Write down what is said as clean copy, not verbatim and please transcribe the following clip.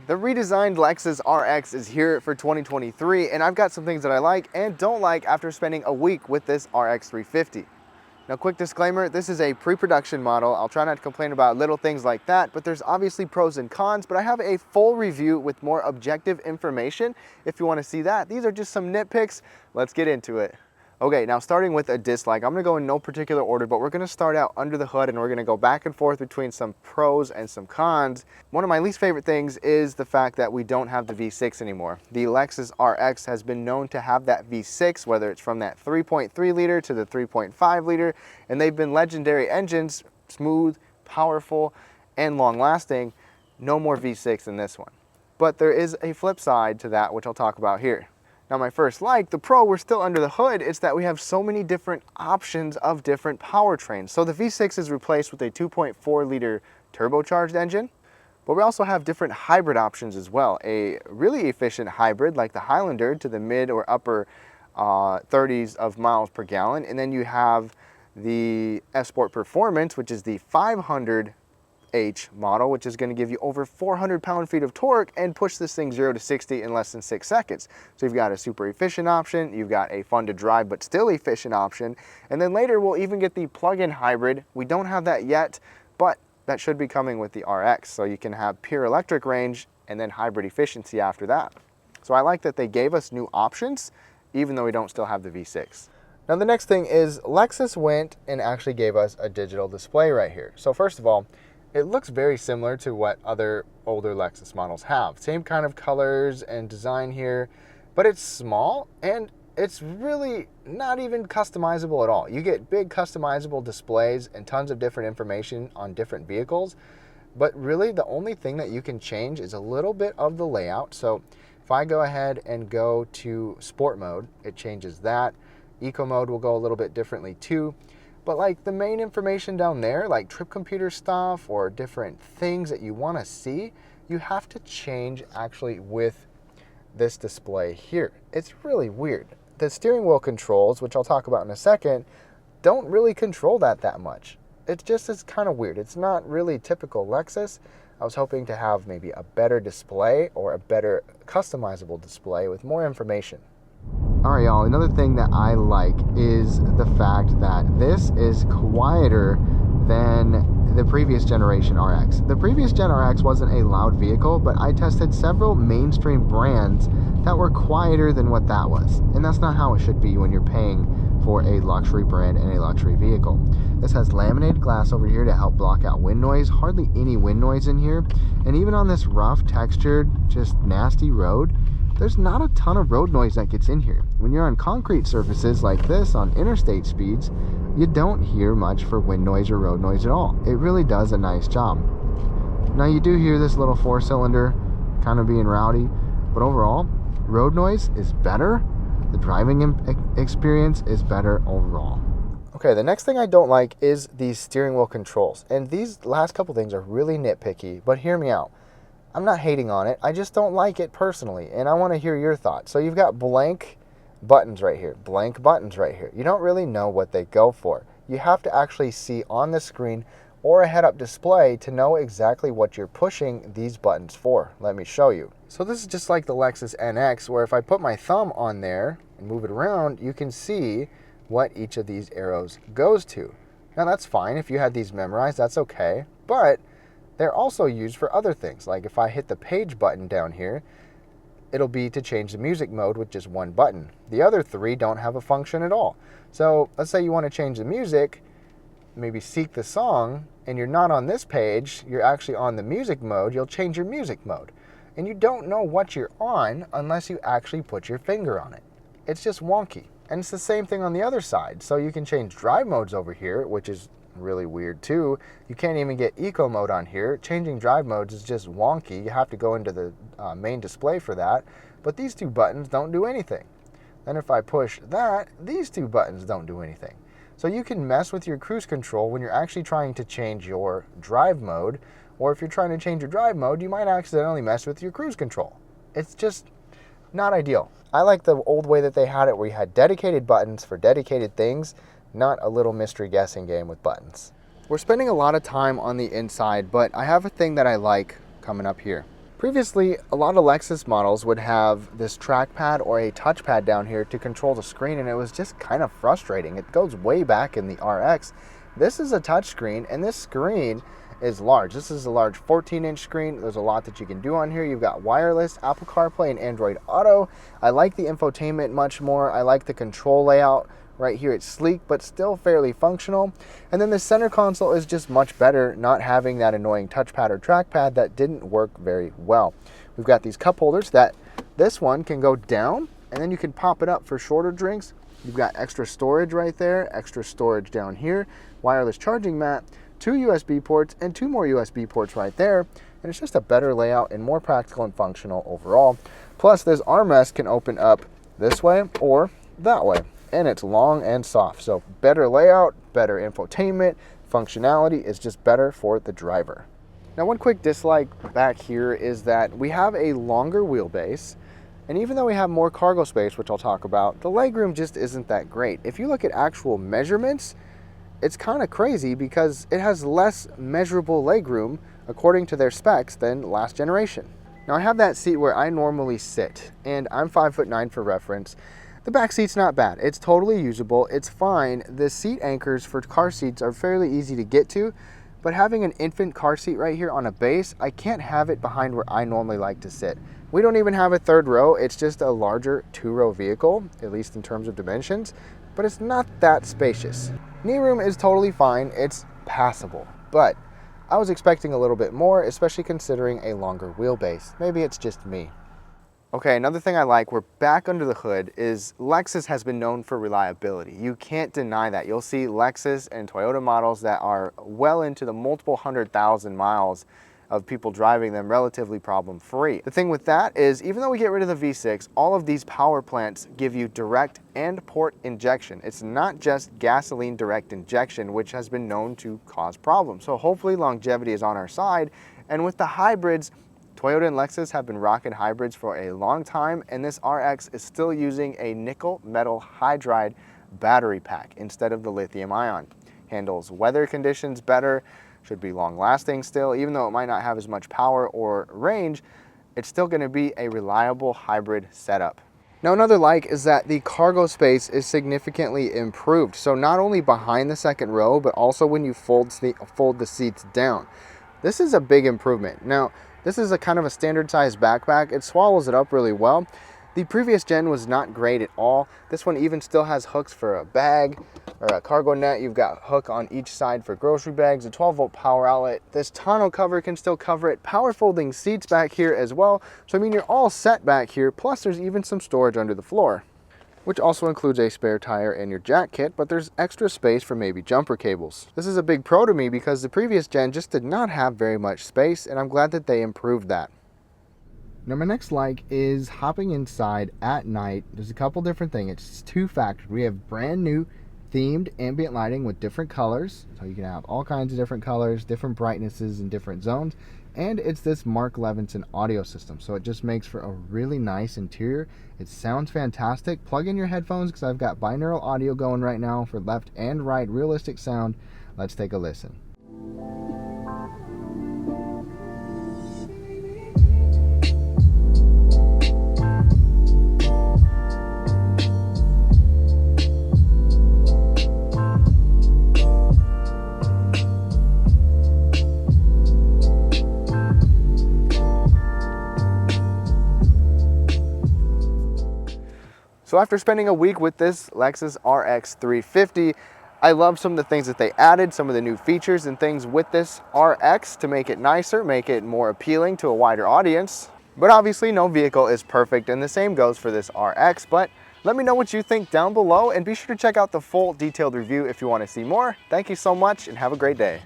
The redesigned Lexus RX is here for 2023, and I've got some things that I like and don't like after spending a week with this RX 350. Now, quick disclaimer, this is a pre-production model. I'll try not to complain about little things like that, but there's obviously pros and cons, but I have a full review with more objective information if you want to see that. These are just some nitpicks. Let's get into it. Okay, now starting with a dislike, I'm gonna go in no particular order, but we're gonna start out under the hood and we're gonna go back and forth between some pros and some cons. One of my least favorite things is the fact that we don't have the V6 anymore. The Lexus RX has been known to have that V6, whether it's from that 3.3 liter to the 3.5 liter, and they've been legendary engines, smooth, powerful, and long lasting. No more V6 in this one. But there is a flip side to that, which I'll talk about here. Now my first like, the pro, we're still under the hood, it's that we have so many different options of different powertrains. So the V6 is replaced with a 2.4 liter turbocharged engine, but we also have different hybrid options as well. A really efficient hybrid like the Highlander to the mid or upper 30s of miles per gallon. And then you have the Sport Performance, which is the 500H model, which is going to give you over 400 pound-feet of torque and push this thing 0 to 60 in less than 6 seconds. So you've got a super efficient option, you've got a fun to drive but still efficient option, and then later we'll even get the plug-in hybrid. We don't have that yet, but that should be coming with the RX, so you can have pure electric range and then hybrid efficiency after that. So I like that they gave us new options even though we don't still have the V6. Now the next thing is Lexus went and actually gave us a digital display right here. So first of all, it looks very similar to what other older Lexus models have. Same kind of colors and design here, but it's small and it's really not even customizable at all. You get big customizable displays and tons of different information on different vehicles, but really the only thing that you can change is a little bit of the layout. So if I go ahead and go to sport mode, it changes that. Eco mode will go a little bit differently too. But like the main information down there, like trip computer stuff or different things that you want to see, you have to change actually with this display here. It's really weird. The steering wheel controls, which I'll talk about in a second, don't really control that much. It just is kind of weird. It's not really typical Lexus. I was hoping to have maybe a better display or a better customizable display with more information. All right, y'all, another thing that I like is the fact that this is quieter than the previous generation RX. The previous Gen RX wasn't a loud vehicle, but I tested several mainstream brands that were quieter than what that was. And that's not how it should be when you're paying for a luxury brand and a luxury vehicle. This has laminated glass over here to help block out wind noise, hardly any wind noise in here. And even on this rough, textured, just nasty road, there's not a ton of road noise that gets in here. When you're on concrete surfaces like this on interstate speeds, you don't hear much for wind noise or road noise at all. It really does a nice job. Now you do hear this little 4-cylinder kind of being rowdy, but overall, road noise is better. The driving experience is better overall. Okay, the next thing I don't like is these steering wheel controls. And these last couple things are really nitpicky, but hear me out. I'm not hating on it, I just don't like it personally, and I want to hear your thoughts. So you've got blank buttons right here, blank buttons right here. You don't really know what they go for. You have to actually see on the screen or a head-up display to know exactly what you're pushing these buttons for. Let me show you. So this is just like the Lexus NX, where if I put my thumb on there and move it around, you can see what each of these arrows goes to. Now that's fine, if you had these memorized, that's okay, but they're also used for other things. Like if I hit the page button down here, it'll be to change the music mode with just one button. The other three don't have a function at all. So let's say you want to change the music, maybe seek the song, and you're not on this page, you're actually on the music mode, you'll change your music mode. And you don't know what you're on unless you actually put your finger on it. It's just wonky. And it's the same thing on the other side. So you can change drive modes over here, which is really weird too. You can't even get eco mode on here. Changing drive modes is just wonky. You have to go into the main display for that. But these two buttons don't do anything. Then if I push that, these two buttons don't do anything. So you can mess with your cruise control when you're actually trying to change your drive mode, or if you're trying to change your drive mode, you might accidentally mess with your cruise control. It's just not ideal. I like the old way that they had it, where you had dedicated buttons for dedicated things, not a little mystery guessing game with buttons. We're spending a lot of time on the inside, but I have a thing that I like coming up here. Previously, a lot of Lexus models would have this trackpad or a touchpad down here to control the screen, and it was just kind of frustrating. It goes way back in the RX. This is a touchscreen, and this screen is large. This is a large 14-inch screen. There's a lot that you can do on here. You've got wireless, Apple CarPlay, and Android Auto. I like the infotainment much more. I like the control layout. Right here it's sleek, but still fairly functional. And then the center console is just much better, not having that annoying touchpad or trackpad that didn't work very well. We've got these cup holders that this one can go down, and then you can pop it up for shorter drinks. You've got extra storage right there, extra storage down here, wireless charging mat, 2 USB ports, and 2 more USB ports right there. And it's just a better layout and more practical and functional overall. Plus, this armrest can open up this way or that way, and it's long and soft. So better layout, better infotainment, functionality is just better for the driver. Now, one quick dislike back here is that we have a longer wheelbase, and even though we have more cargo space, which I'll talk about, the legroom just isn't that great. If you look at actual measurements, it's kind of crazy because it has less measurable legroom according to their specs than last generation. Now, I have that seat where I normally sit, and I'm 5'9" for reference. The back seat's not bad. It's totally usable. It's fine. The seat anchors for car seats are fairly easy to get to, but having an infant car seat right here on a base, I can't have it behind where I normally like to sit. We don't even have a third row. It's just a larger 2-row vehicle, at least in terms of dimensions, but it's not that spacious. Knee room is totally fine. It's passable, but I was expecting a little bit more, especially considering a longer wheelbase. Maybe it's just me. Okay, another thing I like, we're back under the hood, is Lexus has been known for reliability. You can't deny that. You'll see Lexus and Toyota models that are well into the multiple 100,000 miles of people driving them relatively problem-free. The thing with that is, even though we get rid of the V6, all of these power plants give you direct and port injection. It's not just gasoline direct injection, which has been known to cause problems. So hopefully longevity is on our side. And with the hybrids, Toyota and Lexus have been rocking hybrids for a long time, and this RX is still using a nickel metal hydride battery pack instead of the lithium ion. Handles weather conditions better, should be long lasting still. Even though it might not have as much power or range, it's still going to be a reliable hybrid setup. Now, another like is that the cargo space is significantly improved. So not only behind the second row, but also when you fold the seats down. This is a big improvement. Now, this is a kind of a standard size backpack. It swallows it up really well. The previous gen was not great at all. This one even still has hooks for a bag or a cargo net. You've got a hook on each side for grocery bags, a 12-volt power outlet. This tonneau cover can still cover it. Power folding seats back here as well. So I mean, you're all set back here. Plus there's even some storage under the floor, which also includes a spare tire and your jack kit, but there's extra space for maybe jumper cables. This is a big pro to me because the previous gen just did not have very much space, and I'm glad that they improved that. Now, my next like is hopping inside at night. There's a couple different things. It's two-factor. We have brand new themed ambient lighting with different colors. So you can have all kinds of different colors, different brightnesses, and different zones. And it's this Mark Levinson audio system. So it just makes for a really nice interior. It sounds fantastic. Plug in your headphones because I've got binaural audio going right now for left and right realistic sound. Let's take a listen. So after spending a week with this Lexus RX 350, I love some of the things that they added, some of the new features and things with this RX to make it nicer, make it more appealing to a wider audience. But obviously no vehicle is perfect, and the same goes for this RX. But let me know what you think down below, and be sure to check out the full detailed review if you want to see more. Thank you so much and have a great day.